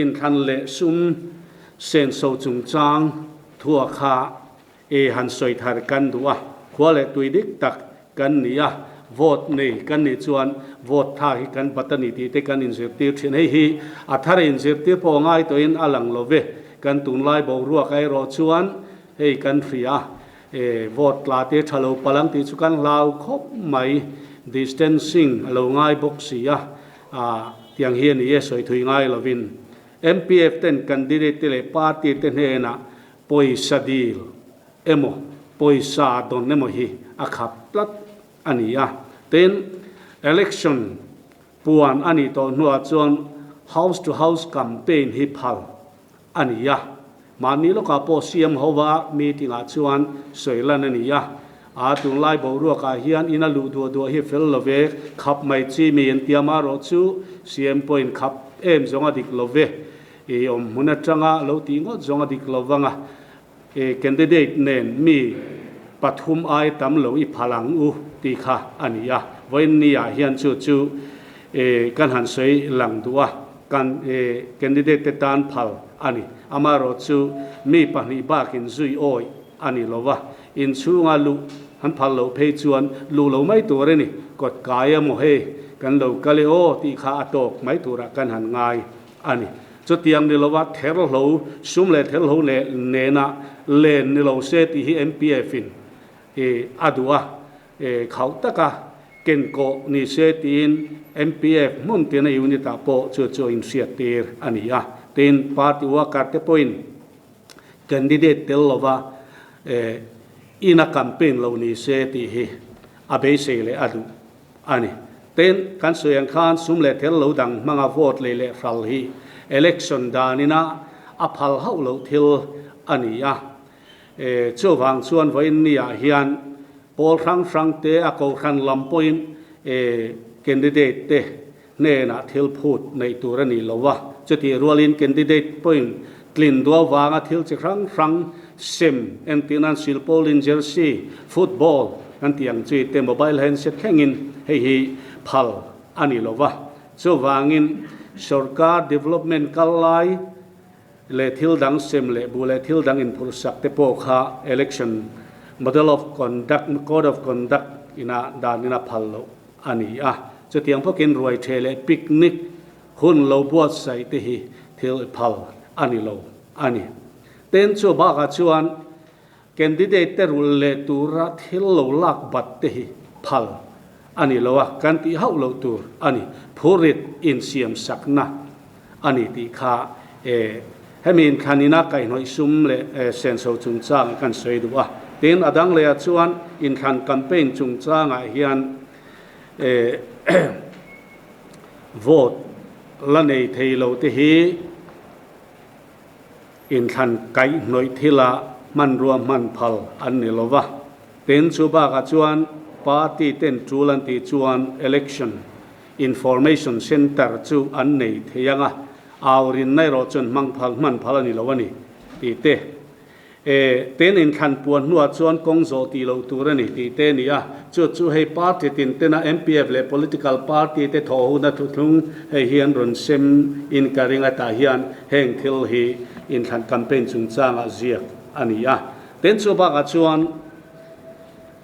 in khan le sum sen so chung chang thua kha han soi thar kan duwa khwale tuidik tak kan nia vote nei kan ni chuan vote tha hi kan patani ti te kan injir tir thin hi athar injir tir po ngai to in alang love kan tunlai bo ruwa kai ro chuan hei kan fria vote la te thalo palang ti chu kan lau khop mai distancing alo ngai boxia tiang hian ye soi thui ngai lovin MPF ten candidate le party ten hena poisa deal emo poisa don nemo hi akhap plat ania ten election puan ani to nuwa chuan house to house campaign hi phal ania mani loka po siam howa meeting a chuan soilan ania tung lai bo ru ka hian ina lu do hi fel love khap mai chi mi en tiama ro chu siam point khap em zonga dik love om muna changa lo ti ngo zonga dik lovanga candidate nen mi pathum ai tam lo I phalang u ti kha ania voin nia hian chu kan han sei lang duwa kan candidate tan phal ani amaro chu mi pahni ba kin zui oi ani lova in chunga lu han phal lo phei chuan lu lo mai tur ni kot kaya mo he kan lo kale o ti kha atok mai tura kan han ngai ani chu tiang ni lova ther lo sum le ther lo le nena len ni lo se ti hi MPF in adua khau taka ken ko ni se tin MPF mun te na unit apo chu in siatir ania ten party wa karte point candidate tel lova ina campaign lo ni se ti hi abe se le adu ani ten kan soyang khan sum le tel lo dang manga vote le ral hi election danina aphal hau lo thil ania chu wang chuan voin nia hian pol rang te a ko khan lam point candidate te ne na thil phut nei turani lowa chuti rualin candidate point tlin do wanga thil chi rang sim antinan silpol in jersey football antiang chi te mobile handset khengin hi phal ani lova chu wangin sarkar development kalai le thil dang sem le bule thil dang in pursak te po kha election model of conduct code of conduct ina danina phallo ani chu tiang phokin roi thele picnic hun lo buat sai te hi thil phal ani lo ani ten chu ba ka chuan candidate te rul le tura thil lo lak bat te hi phal ani lowa kan ti hau lo tur ani phurit in siam sakna ani ti kha hemin khanina kai noi sum le sen so chung chang kan sei duwa ten adang le chuan in khan campaign chung chang a hian vote la nei thei lo te hi in khan kai noi thila man ruam man phal an ni lova ten chu ba ka chuan party ten chulan ti chuan election information center chu an nei theyanga awrin nai ro chun mang phal man phal ani lowani ti te ten in khan puan nuwa chuan kongzo ti lo turani ti te nia chu hei party tin tena MPF le political party te tho na thu thung hei hian ron sem in karinga ta hian heng thil hi in khan campaign chung changa ziak ania ten chu ba ka chuan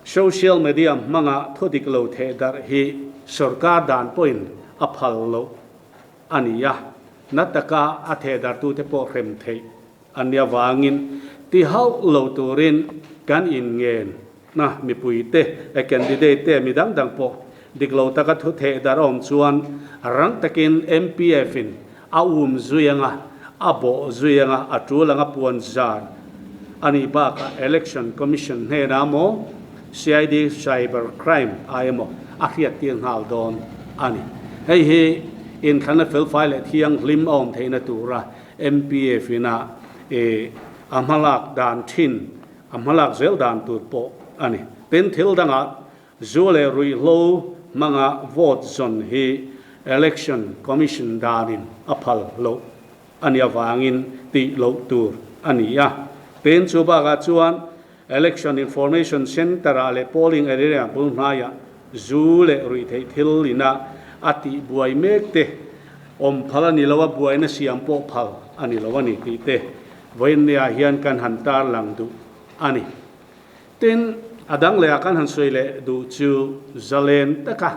social media manga thodik lo the dar hi sarkar dan point aphal lo ania nataka athe dar tu te po rem thei ania wangin ti hau lo turin kan in ngen na mi puite a candidate te mi dang po diklo taka thu the dar om chuan rang takin MPF in zuyanga abo zuyanga atulanga puan zan ani ba ka election commission he namo CID cyber crime IMO akhiat tiang hal don ani hei in khana fel file thiang lim om theina tura MPF ina amalak dan thin amalak zel dan tur po ani ten thil danga zule rui lo manga vote zon hi election commission danin aphal lo ania wangin ti lo tur ania ten chuba ga chuan election information center ale polling area bunhaya zule rui thei thil ina ati buai mek te พลนี่ละว่าบัวนะเสียมโปพลอันนี้ละว่านี่ตีเตวันนี้เฮียนกันหันตาหลังดูอันนี้เต้นอดังเลยกันหันสวยเลยดูจูเจเลนตะกะ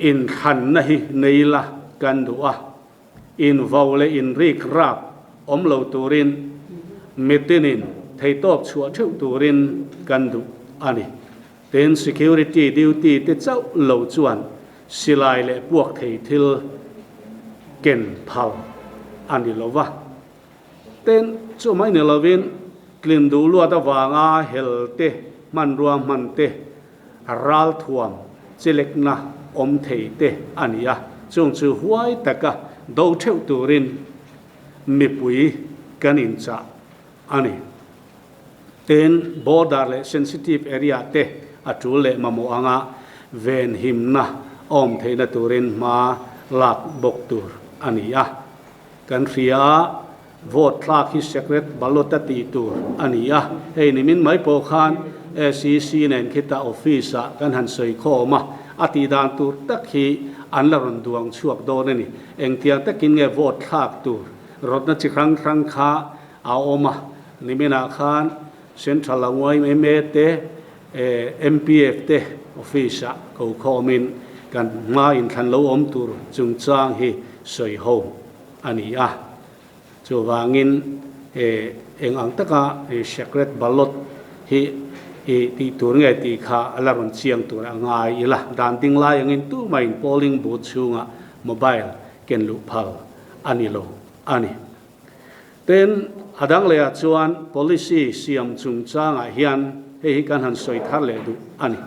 อินขันนะฮิในละกันดูอินวาวเลอินริกราบเหลาตูรินเมตินินไทยตอบชัวเท่าตูรินกันดูอันนี้เต้น security duty ที่เจ้าเหลาจวนสิลายและพวกไทยทิลเก่นเผาอันนี้เราว่าเต้นจู่ไม่เนี่ยเราวินกลิ่นดูลัวตะวางาเฮลเตมันรวมมันเตรัลทวมเจเล็กนะไทยเตอันนี้จงจู่หัวแต่ก็ดูเท่าตูรินมีปุยกันอินจ่าอันนี้เต้น border และ sensitive area เตอัจฉริยะมาโมอังาเวนหิมนะไทยนะตูรินมาหลักบกตูรอันนี้กันเสียโหวตคลาคิสเซกเรตบอลลตตีตูรอันนี้เฮ้ยนี่มินไม่พอขานSEC เนี่ยคิดว่าออฟฟิศกันหันสวยข้อมาอธิดานตูรตักฮีอันละรันดวงช่วงโดนนี่เองเทียงตะกินเงโหวตคลากตูรรถนั้นจิครั้งค้าเอามานี่มินาขานเซ็นทรัลละงวยเมเตMPF เตออฟฟิศเขาคอมินกันมาอินทันเราตูรจุงจางฮีสวยโฮอันนี้จูวางินเองอังตะกะเซกเรตบอลลตฮีตีตัวไงตีขาอลารุนเชียงตัวง่ายละดานติงลายอย่างนี้ตู้ไม่พอลิงบูชงโมบายเก็นลูกพัลอันนี้โลอันนี้เต้นอดังเลยจวน policy เสียมจุงจางเฮียนให้กันหันสวยทัดเลยดูอันนี้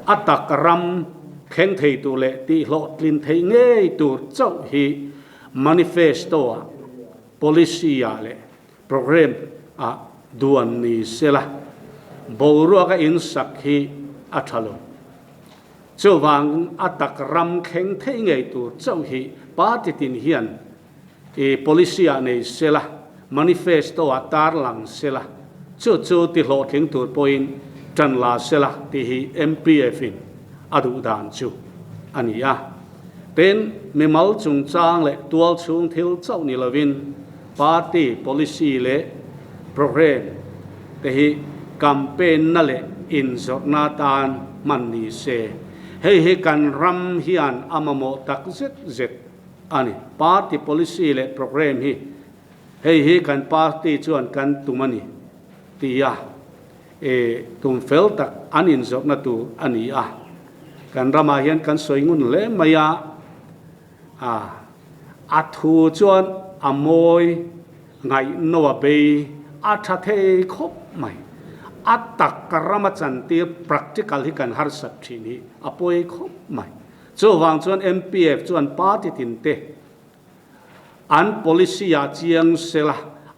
อัตตกรำเข่งไทยตัวเละตีหลอดลินไทยเงยตัวเจ้าฮี manifesto policy เลยโปรแกรมดวนนี้เสละบรัวก็อินสักฮีอัทลเจ้าวังอัตกรำเข่งไทยเงยตัวเจ้าฮีปาติตินเฮียนpolicy นี้เสละ manifesto ตาร์หลังเสละเจ้าติหลอดเข่งตัวปอยน์จันลาเสละที่ฮี MPF อดุดานจูอันนี้เป็นเมมัลจุงจางและตัวชุงทิลเจ้านิลวินปาร์ตี้ policy และโปรแกรมแต่ฮีแคมเปญนั่นแหละอินสอดนาตานมันนี่เสให้กันรำฮิอันอามโมตักเจ็ดอันนี้ปาร์ตี้ policy และโปรแกรมฮีให้กันปาร์ตี้ชวนกันตุมันนี่ตีตุมเฟลตักอันอินสอดนาตูอันนี้กันรามาเฮียนกันสวยงุนเล่มายาอัทูจวนอโมยไงโนวเบยอัฐเทคบไม่อัตตักกรรมจันตี practical ที่กันฮาร์สักทีนี้อโปยคบไม่จวนวางจวน MPF จวนปาร์ติตินเตอัน policy เจียงเสละ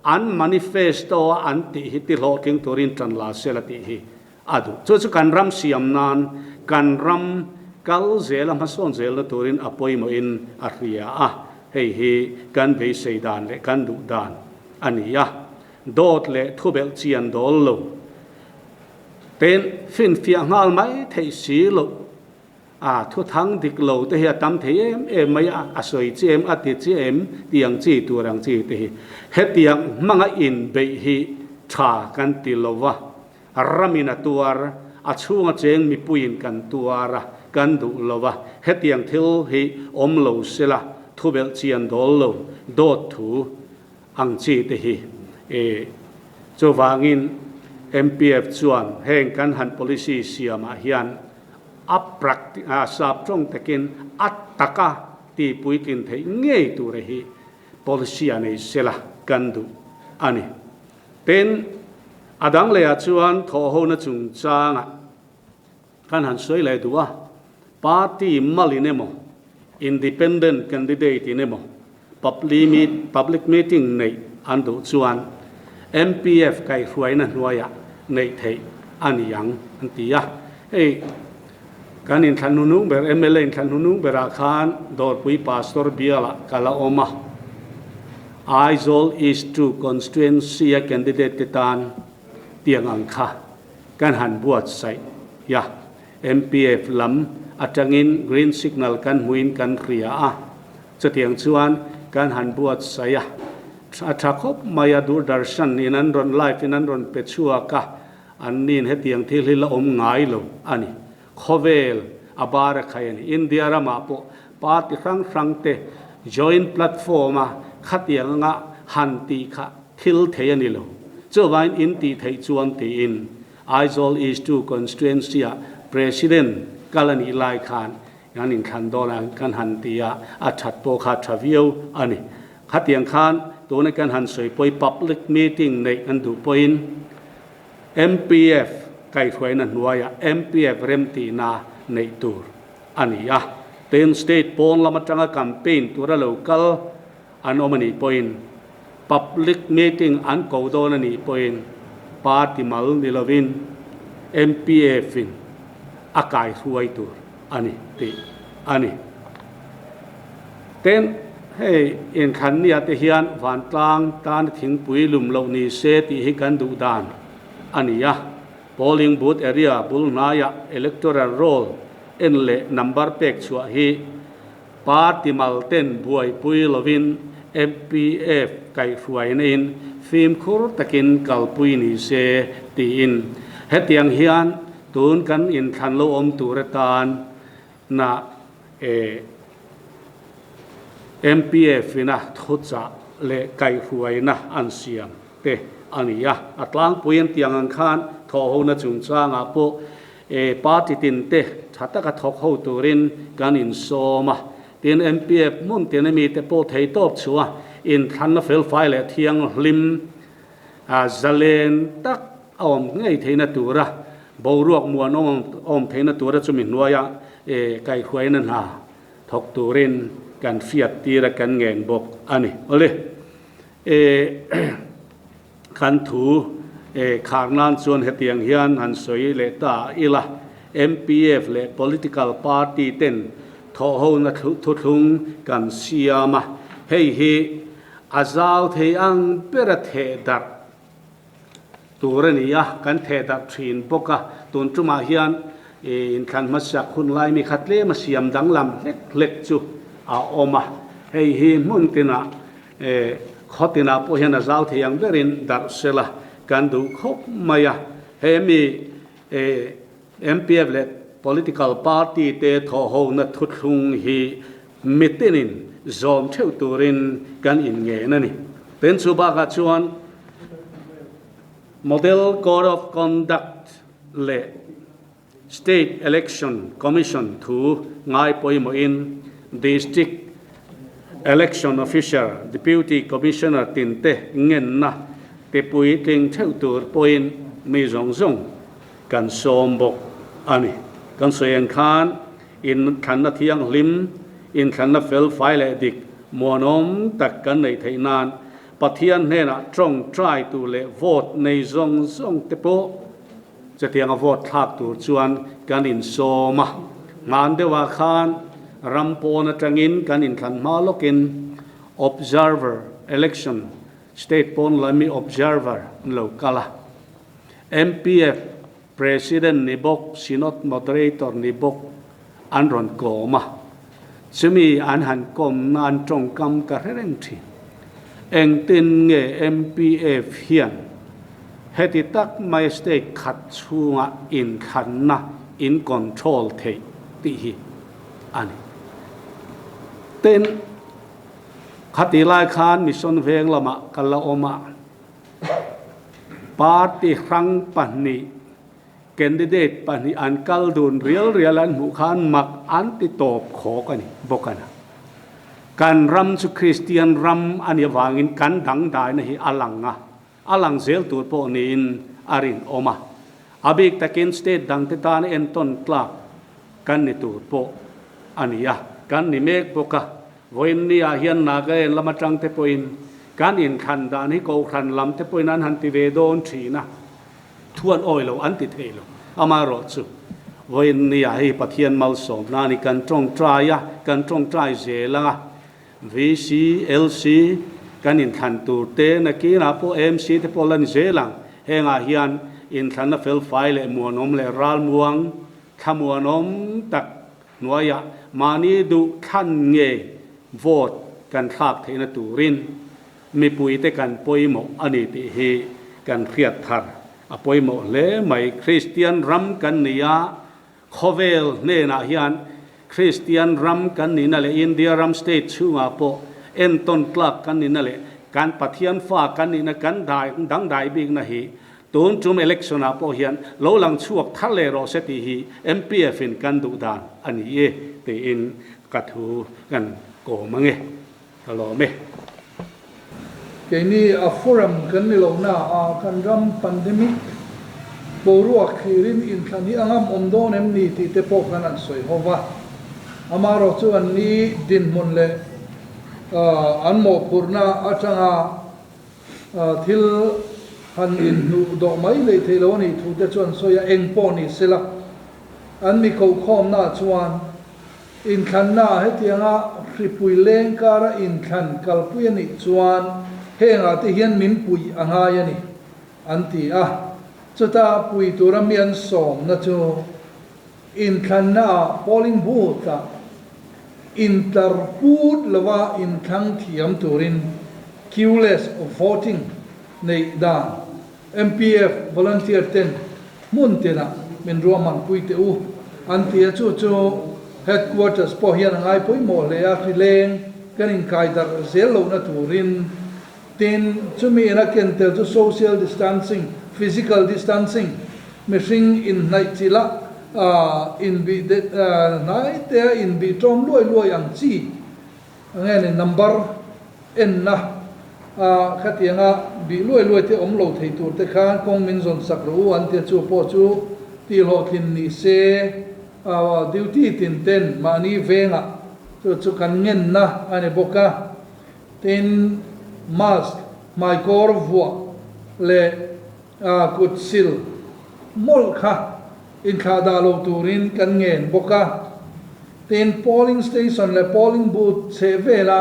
อัน manifesto อันติฮิติโลกิงตัวรินจันลาเสละติฮิดูจวนกันรำเสียมนานกันรำกัลเซลมาส่วนเซลตัวรินอโปยโมอินอาริยาให้กันไปเสดานและกันดุดานอันนี้โดดและทุเบลเจียนโดลโลเป็นฟินฟิางาลไม่เทสีโลทุทั้งดิกโลแต่เฮียตั้มเทียมไม่สวยเจมอติเจมเตียงจีตัวรังจีเตเฮเตียงมังอินเบฮีชากันติโลวะรามินาตัวช่วงเจงมีปุยนกันตัวระกันดุโลวะเฮเตียงทิลฮีโลเสละทุเบลเจียนโดลโลโดดถูอังจีเตฮีจวางิน MPF จวนแห่งกันหัน policy เสียมาเฮียนอัปรักสาบจงตะกินอัตตะกะตีปุยกินเทเงยตัวเรฮี policy อันนี้เสละกันดูอันนี้เป็นอดังเลยจวนทอโหนจุงจางกันหันสวยเลยดูปาร์ตี้มาลิเนโม independent candidate เนโม public meeting ในอันดูจวน MPF ไก่รวยนั่นรวยในไทยอันยังอันตีการอินทันนุงเบอร์ MLA อินทันนุงเบอร์อาคารดอร์ปุยพาสตอร์เบียละกาลาโอมาAizol is to constituency candidate ติตานเตียงอังคาการหันบวชใส่MPF ลำอัจฉริน green signal กันหุยนกันเรีย จะเถียงชวนการหันบวชใส่อาชาคบมายาดูดาร์ชันนี่นั้นรอนไลฟ์นั้นรอนเป็ดชัวกะอันนี้เหตุอย่างที่เราง่ายลงอันนี้โคเวลอบาร์ใครนี่อินเดียรามาปปาติครั้งเต join platform ขัดอย่างงะหันตีขะทิลเทียนี่ลงเจ้าวันอินตีไทยจวนตีอินAizawl East 2 constituency president กาลนีไลคานยันอินคันโดนังกันหันตีอาชัดโปคาทราวิวอันนี้ขัดอย่างคานตัวในการหันสวยปอย public meeting ในอันดูปอยน์ MPF ไก่ถวยนันวาย MPF เรมตีนาในตัวอันนี้เต็นสเตทปอนละมาจังกัมเปญตัวเรา local อันอมันนี่ปอยน์ public meeting อันกูโดนันนี่ปอยน์ปาร์ติมัลนิลวิน MPF อินอากาศถวยตัวอันนี้ตีอันนี้เต็นให้เอ็นขันเนี่ยที่เฮียนวันกลางตานถึงปุยลุมเหล่านี้เสติให้กันดูดานอันนี้polling booth area บุลนาย electoral roll เอ็นเล่ number เป็กชัวฮีปาร์ติมัลเต็นบวยปุยลวิน MPF ไก่รวยนินฟิล์มคูร์ตะกินกัลปุยนิเสตีอินเหตุอย่างเฮียนตูนกันอินขันโลอมตูรตานนะMPF นะทุจจะเละไก่รวยนะอันเสียงเตอันนี้อัตลังปุยนเตียงอังคารทอหูนะจุงจางปุปาติตินเตชัตตะกะทอกหูตูรินกันอินโซมาเตียน MPF มุ่งเตียนมีแต่โปไทยตบชัวอินทันนะเฟลไฟเลเทียงลิมจะเลนตักอมง่ายเทนตัวระบรวกมัวนอมเทนตัวระจุมินวายไก่ขวยนั่นฮะทอกตูรินกันเฟียดตีระกันเงินบกอันนี้เอาเลยขันถูขางนั้นส่วนเหตุอย่างเฮียนหันสวยเลตาอีละ MPF เล political party เต้นทอหูนัทุทุงกันเสียมาเฮ้ยอาจาวเทียงเปรตเทดักตัวนี้กันเทดักชินปกะตุนจุมาเฮียนอินขันมาจากคุณไลมีขัดเล่มาเสียมดังลำเล็กจูอาอมาเฮ้ยมุนตินะขอตินาพวกเฮียนอาจาวเทียงเบรินดักเสละกันดูคบมายเฮ้มีMPF เล political party เตทอหูนัทุทุงฮีมิตินินจอมเท่าตัวรินกันอินเงนั่นนี่เป็นสุภาพชวน model code of conduct เล state election commission ถูง่ายปอยมอิน district election official deputy commissioner ตินเตเงินนะเตปุยติงเท่าตัวปอยมีจงกันสมบกอันนี้กันเสียงคานอินขันนัทยังลิมอินขันนัเฟลไฟเลดิกมัวนมตักกันในไทยนานปะเทียนเนี่ยนะจงใจตัวเลโหวตในจงเตโปจะเทียงโหวตทักตัวชวนกันอินโซมางานเดว่าคานรำโพนจังอินกันอินขันมาลกิน observer election state ปนและมี observer โลกาล MPF president นิบก synod moderator นิบกอันรอนโกมาจะมีอันหันกลมนานจงกำกระเร่งทีเองตินเง MPF เฮียนเหตุตักไม่สเตขัดชัวอินขันนะอินคอนโทรลเทติฮีอันนี้เต้นขัดลายคานมิชนเวงละมะกัลละอมาปาร์ตี้ครั้งปันนี้แคนดิเดตปันนี้อันกัลดูนเรียลอันมุขานมักอันติโตบขอกันนี่บอกกันนะการรำสุคริสเตียนรำอันนี้วางินกันดังได้นะฮีอลังเซลตัวโปนินอารินออกมาอาบิกตะกินสเตทดังเตตานเอ็นต้นกลากกันนี่ตัวโปอันนี้กันนี่เมกปกะวันนี้เฮียนนาเกนละมาจังเตปอินการอินขันดานี่ก็ขันลำเตปอินันหันติเวโดนชีนะทวนอ้อยเราอันติเทโลอามารอสุวันนี้ให้ปะเทียนมัลสมนานี่กันตรงใจกันตรงใจเจลังVC LC กันอินขันตูเตนักกีฬาพวก MC เตปอลันเจลังเฮงอาเฮียนอินขันนัฟเฟลไฟเลมัวนมเลรัลมัวงขมัวนมตักนัวยมานีดูขันเง โหวตกันทากเทนตูรินมีปุยแต่กันปอยหมอันนี้ติเฮกันเครียดทัรอปอยหมเลไม่คริสเตียนรำกันนี่ยาโคเวลเนน่าฮิอันคริสเตียนรำกันนี่นั่นแหละอินเดียรำสเตทชูมาโปเอ็นต้นกลักกันนี่นั่นแหละการปะเทียนฟ้ากันนี่นะกันได้ดังได้บิกนะฮีตูนจุมเอเล็กชันอาโปฮิอันโลลังชวกทะเลรอเซติฮีMPF อินกันดูดานอันนี้เตอินกัดหูกันโกมังตลอดไหมเกนี่อัฟรัมกันนี่เราหน้ากันรำพันเดมิกโบรัวคีรินอินคันนี้อังมอมโดนเอ็มนี่ที่เตปอกกันอันสวยฮวะอามาเราชวนนี้ดินมุนเลอันโมกุรนาอาจารย์ทิลฮันอินนูดอกไม้เลยเทโลนี่ถูกจะชวนสวยเองปอนี่สิละอันมีเขาข้อมหน้าชวนอินคันหน้าให้ที่งาคริปุยเลงการอินคันกัลปุยนี่ชวนเฮงอาที่เฮียนมินปุยอ่างายนี่อันที่จุดตาปุยตัวรำเมียนสมนะจูอินคันหน้า polling booth อินเตอร์พูดหรือว่าอินคังเทียมตัวริน queueless voting ในด้าน MPF volunteer เต็นมุนเตนะเป็นรวมมันปุยเตอูอันที่จู่headquarters พอเฮียนง่ายปุยโมเลยที่เลงกันอินไกด์ดัรเซลโลนะตัวรินตินจะมีนักเรียนเตลจะ social distancing physical distancing ไม่สิ่งอินในจิละอินบีไหนแต่อินบีตรอมรวยอย่างจีงั้นnumber เอ็นนะขัดยังบีรวยที่อมโลดให้ตัวแต่ข้างกงมินซอนสักรู้อันที่จูปอจูที่โลกินนี่เซดิวตี้ตินเต้นมานี่เวงจูกันเงินนะอันนี้บอกว่าตินมาสก์ไมโครวัวเลกุดซิลมอลค่ะอินคาดาโลตูรินกันเงินบอกว่าติน polling station และ polling booth เซเวลา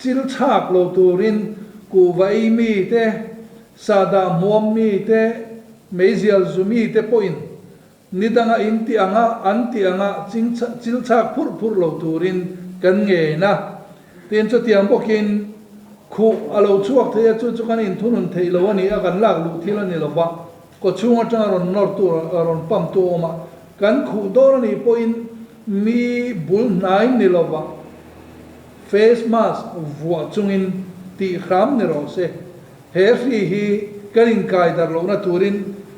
จิลชากโลตูรินกูไว้มีเตซาดามวมมีเตเมซิลซูมีเตปอยน์นิดังอินติอันติจิลชากพุรโลตูรินกันเงินนะตินจะเตรียมบอกินคูอาลูช่วงที่จะจุกันอินทุนเทลวันนี้กันลากลูที่ละนี่ละวะก็ช่วงจังรอนนอร์ตัวรอนปั๊มตัวมากันคูดอร์นี่พอยมีบุลนายนี่ละวะเฟสมาสวัวจุงอินตีครามนี่เราเสเฮฟีฮีกันอินกายดาร์โลนาตูริน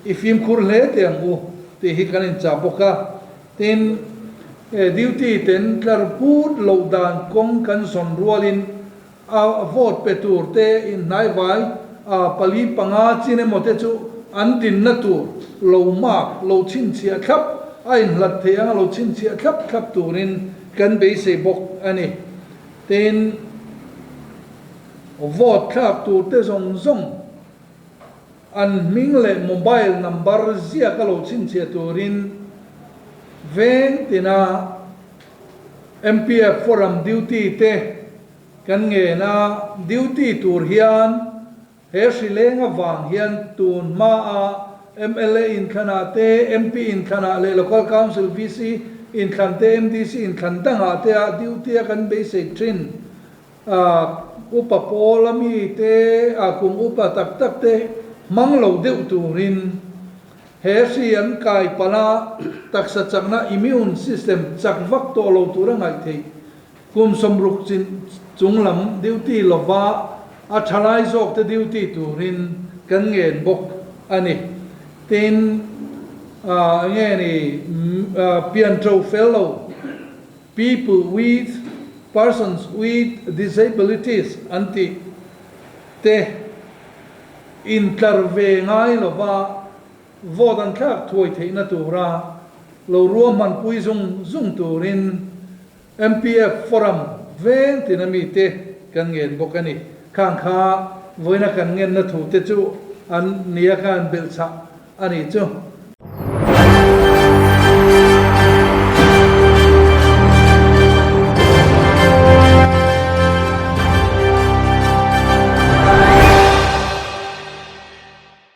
อิฟิมคูร์เลตยังอูที่ฮีกันอินจับปกะตินดิวตี้เต็นคลาร์พูดโลดานกงกันสอนรัวลินvote petur te in nai vai pali panga chine mote chu an din na tu lo mak lo chin chia khap ain lat the ang lo chin chia khap turin kan be se bok ani ten vote khap tu te zong an ming le mobile number zia ka lo chin chia turin veng tina MPF forum duty teกันเงินดิวตี้ตูร์เฮียนเฮสิเลงวางเฮียนตูนมาMLA อินขนาเต MP อินขนาเล local council VC อินขันเต MDC อินขันตั้งอาเตดิวตี้กันเบสิกทรินอุปโภลมีเตกุมอุปตักเตมังโลเดวตูรินเฮสิยันกายปนาตักษจักนะอิมิวน์ซิสเต็มจักวักโตโลตูรังไงเทกุมสมรุกจินจุงลำดิวตี้ลว่าอัชไลซ์ออกแต่ดิวตี้ตูรินกันเงินบกอันนี้ตินเงี้ยนี่เปียนโตรเฟลโล people with persons with disabilities อันที่เตอินคาร์เวง่ายลว่าโวดันคักถวยเทนตัวราเรารวมมันปุยซุงตูริน MPF forum เว้นที่นั่นมีเตกันเงินบอกกันนี่ข้างข้าไว้นักกันเงินนัทถูกเตจูอันนี้การเบิลซักอันนี้จู